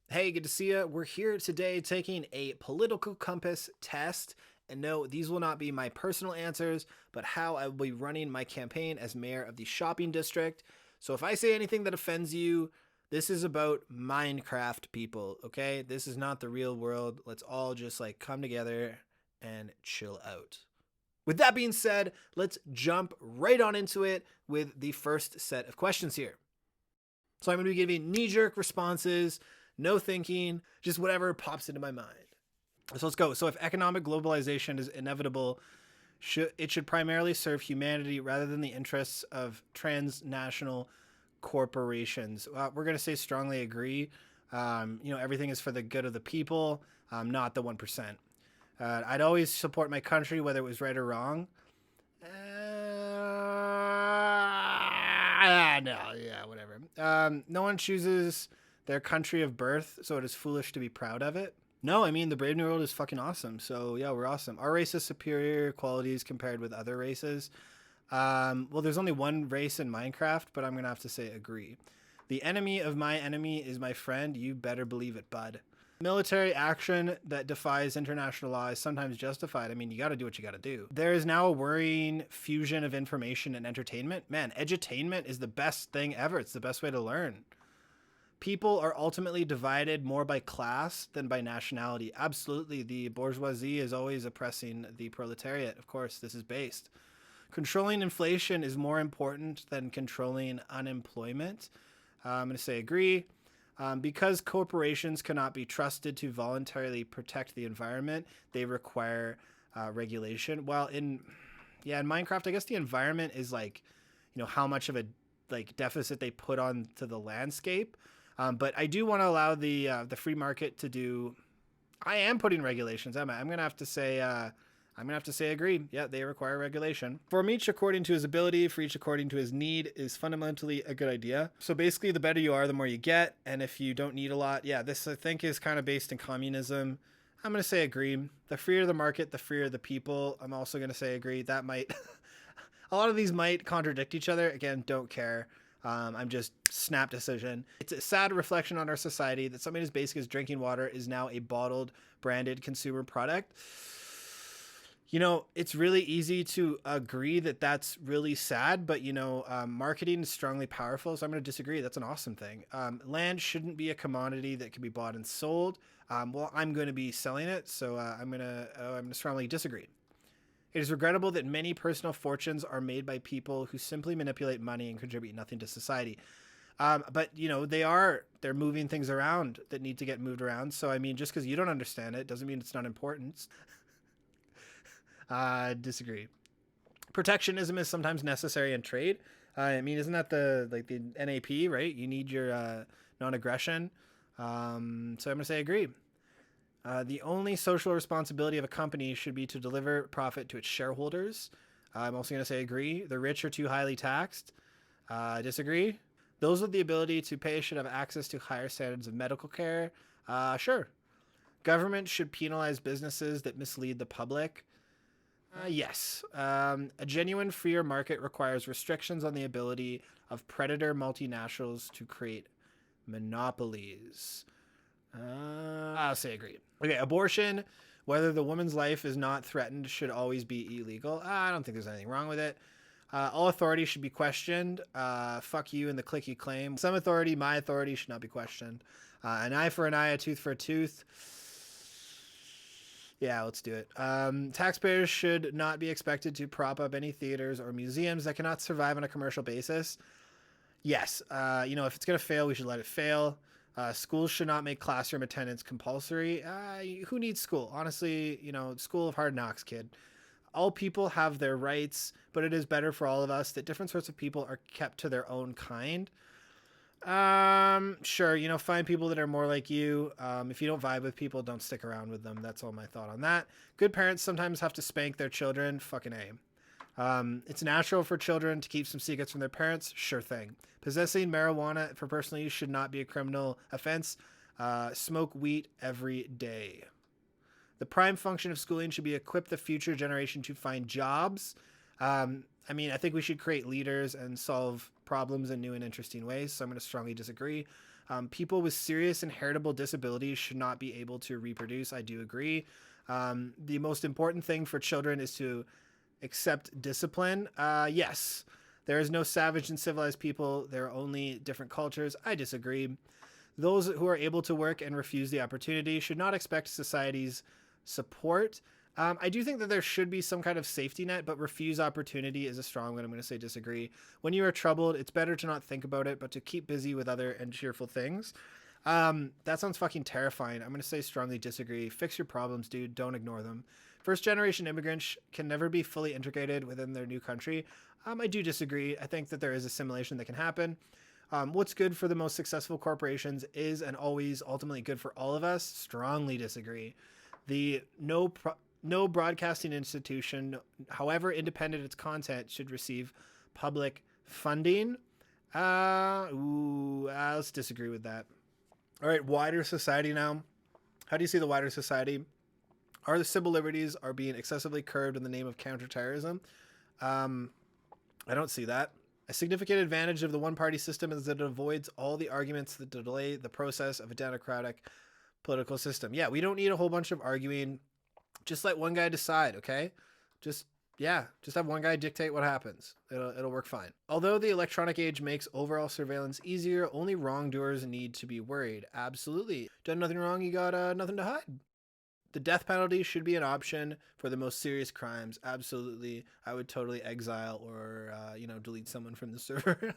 Hey, good to see you. We're here today taking a political compass test. And no, these will not be my personal answers, but how I will be running my campaign as mayor of the shopping district. So if I say anything that offends you, this is about Minecraft, people, okay? This is not the real world. Let's all just come together and chill out. With that being said, let's jump right on into it with the first set of questions here. So I'm going to be giving knee jerk responses, no thinking, just whatever pops into my mind. So let's go. So if economic globalization is inevitable, it should primarily serve humanity rather than the interests of transnational corporations. We're going to say strongly agree. Everything is for the good of the people, not the 1%. I'd always support my country, whether it was right or wrong. No, yeah, whatever. No one chooses their country of birth, so it is foolish to be proud of it. No, I mean the Brave New World is fucking awesome. So yeah, we're awesome. Our race has superior qualities compared with other races. Well, there's only one race in Minecraft, but I'm gonna have to say agree. The enemy of my enemy is my friend. You better believe it, bud. Military action that defies international law is sometimes justified. I mean, you got to do what you got to do. There is now a worrying fusion of information and entertainment. Man, edutainment is the best thing ever. It's the best way to learn. People are ultimately divided more by class than by nationality. Absolutely. The bourgeoisie is always oppressing the proletariat. Of course, this is based. Controlling inflation is more important than controlling unemployment. I'm going to say agree. Because corporations cannot be trusted to voluntarily protect the environment, they require regulation. Well, in Minecraft, I guess the environment is how much of a deficit they put on to the landscape. But I do want to allow the free market to do. I am putting regulations. I'm gonna have to say. I'm gonna have to say agree. Yeah, they require regulation. For each according to his ability, for each according to his need is fundamentally a good idea. So basically, the better you are, the more you get. And if you don't need a lot, yeah, this I think is kind of based in communism. I'm gonna say agree. The freer the market, the freer the people. I'm also gonna say agree. That might a lot of these might contradict each other. Again, don't care. I'm just snap decision. It's a sad reflection on our society that something as basic as drinking water is now a bottled, branded consumer product. It's really easy to agree that that's really sad, but marketing is strongly powerful, so I'm going to disagree. That's an awesome thing. Land shouldn't be a commodity that can be bought and sold. Well, I'm going to be selling it, so I'm going to strongly disagree. It is regrettable that many personal fortunes are made by people who simply manipulate money and contribute nothing to society. But they're moving things around that need to get moved around. So I mean, just because you don't understand it doesn't mean it's not important. Disagree. Protectionism is sometimes necessary in trade. I mean, isn't that the NAP, right? You need your non-aggression. So I'm gonna say agree. The only social responsibility of a company should be to deliver profit to its shareholders. I'm also going to say agree. The rich are too highly taxed. Disagree. Those with the ability to pay should have access to higher standards of medical care. Sure. Government should penalize businesses that mislead the public. Yes. A genuine freer market requires restrictions on the ability of predator multinationals to create monopolies. I'll say agree. Okay, abortion, whether the woman's life is not threatened, should always be illegal. I don't think there's anything wrong with it. All authority should be questioned. Fuck you and the click you claim. Some authority, my authority, should not be questioned. An eye for an eye, a tooth for a tooth. Yeah, let's do it. Taxpayers should not be expected to prop up any theaters or museums that cannot survive on a commercial basis. Yes, if it's going to fail, we should let it fail. Schools should not make classroom attendance compulsory. Who needs school? Honestly, school of hard knocks, kid. All people have their rights, but it is better for all of us that different sorts of people are kept to their own kind. Sure, find people that are more like you. If you don't vibe with people, don't stick around with them. That's all my thought on that. Good parents sometimes have to spank their children. Fucking A. It's natural for children to keep some secrets from their parents. Sure thing. Possessing marijuana for personal use should not be a criminal offense. Smoke wheat every day. The prime function of schooling should be equip the future generation to find jobs. I think we should create leaders and solve problems in new and interesting ways. So I'm going to strongly disagree. People with serious inheritable disabilities should not be able to reproduce. I do agree. The most important thing for children is to accept discipline. Yes, there is no savage and civilized people. There are only different cultures. I disagree. Those who are able to work and refuse the opportunity should not expect society's support. I do think that there should be some kind of safety net, but refuse opportunity is a strong one. I'm going to say disagree. When you are troubled, it's better to not think about it, but to keep busy with other and cheerful things. That sounds fucking terrifying. I'm going to say strongly disagree. Fix your problems, dude. Don't ignore them. First generation immigrants can never be fully integrated within their new country. I do disagree. I think that there is assimilation that can happen. What's good for the most successful corporations is and always ultimately good for all of us. Strongly disagree. The no broadcasting institution, however independent its content, should receive public funding. Let's disagree with that. All right, wider society now. How do you see the wider society? Are the civil liberties are being excessively curbed in the name of counterterrorism? I don't see that. A significant advantage of the one-party system is that it avoids all the arguments that delay the process of a democratic political system. Yeah, we don't need a whole bunch of arguing. Just let one guy decide, okay? Just have one guy dictate what happens. It'll work fine. Although the electronic age makes overall surveillance easier, only wrongdoers need to be worried. Absolutely. Done nothing wrong, you got nothing to hide. The death penalty should be an option for the most serious crimes. Absolutely. I would totally exile or, delete someone from the server.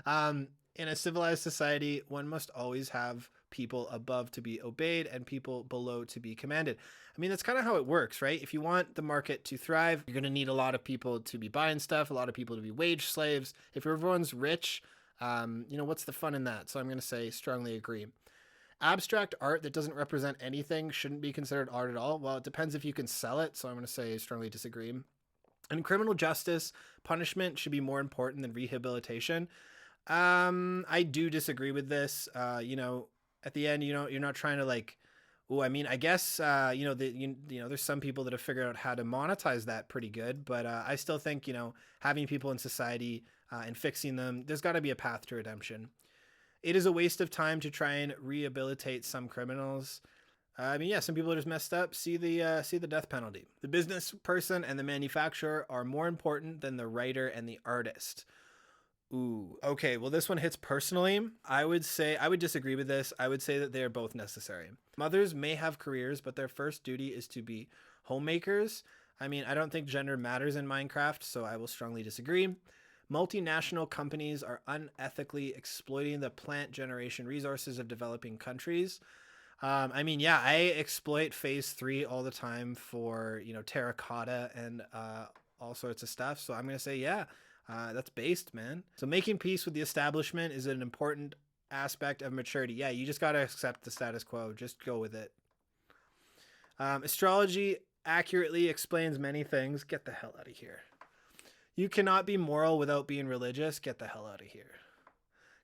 In a civilized society, one must always have people above to be obeyed and people below to be commanded. I mean, that's kind of how it works, right? If you want the market to thrive, you're going to need a lot of people to be buying stuff, a lot of people to be wage slaves. If everyone's rich, what's the fun in that? So I'm going to say strongly agree. Abstract art that doesn't represent anything shouldn't be considered art at all. Well, it depends if you can sell it, so I'm going to say strongly disagree. In criminal justice, punishment should be more important than rehabilitation. I do disagree with this. At the end, you're not trying to like, I guess, there's some people that have figured out how to monetize that pretty good, but I still think, having people in society and fixing them, there's got to be a path to redemption. It is a waste of time to try and rehabilitate some criminals. Some people are just messed up. See the death penalty. The business person and the manufacturer are more important than the writer and the artist. Ooh, okay. Well, this one hits personally. I would disagree with this. I would say that they are both necessary. Mothers may have careers, but their first duty is to be homemakers. I don't think gender matters in Minecraft, so I will strongly disagree. Multinational companies are unethically exploiting the plant generation resources of developing countries. I exploit phase 3 all the time for, terracotta and all sorts of stuff. So I'm going to say, that's based, man. So making peace with the establishment is an important aspect of maturity. Yeah, you just got to accept the status quo. Just go with it. Astrology accurately explains many things. Get the hell out of here. You cannot be moral without being religious. Get the hell out of here.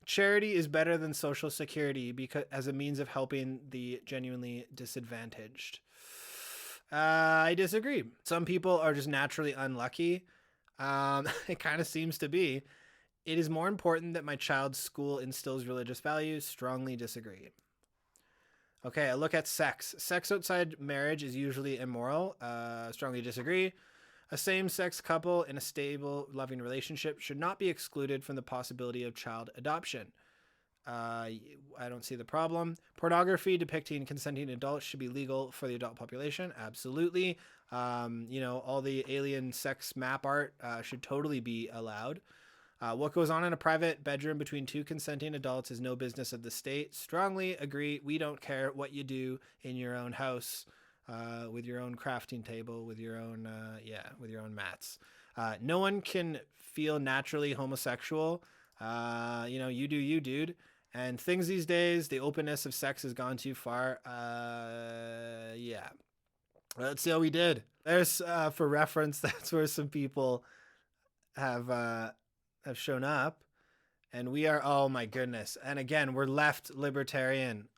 Charity is better than social security because as a means of helping the genuinely disadvantaged. I disagree. Some people are just naturally unlucky. It kind of seems to be. It is more important that my child's school instills religious values. Strongly disagree. Okay, a look at sex. Sex outside marriage is usually immoral. Strongly disagree. A same-sex couple in a stable, loving relationship should not be excluded from the possibility of child adoption. I don't see the problem. Pornography depicting consenting adults should be legal for the adult population. Absolutely. All the alien sex map art should totally be allowed. What goes on in a private bedroom between two consenting adults is no business of the state. Strongly agree. We don't care what you do in your own house. With your own crafting table, with your own mats. No one can feel naturally homosexual. You do you, dude. And things these days, the openness of sex has gone too far. Let's see how we did. There's, for reference, that's where some people have shown up. And we are, oh my goodness. And again, we're left libertarian,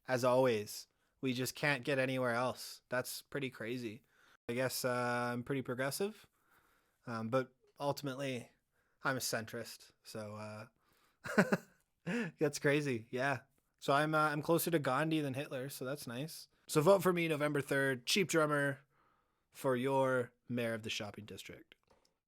as always. We just can't get anywhere else. That's pretty crazy. I guess I'm pretty progressive, but ultimately I'm a centrist. So That's crazy. Yeah. So I'm closer to Gandhi than Hitler, so that's nice. So vote for me November 3rd, Cheap Drummer for your mayor of the shopping district.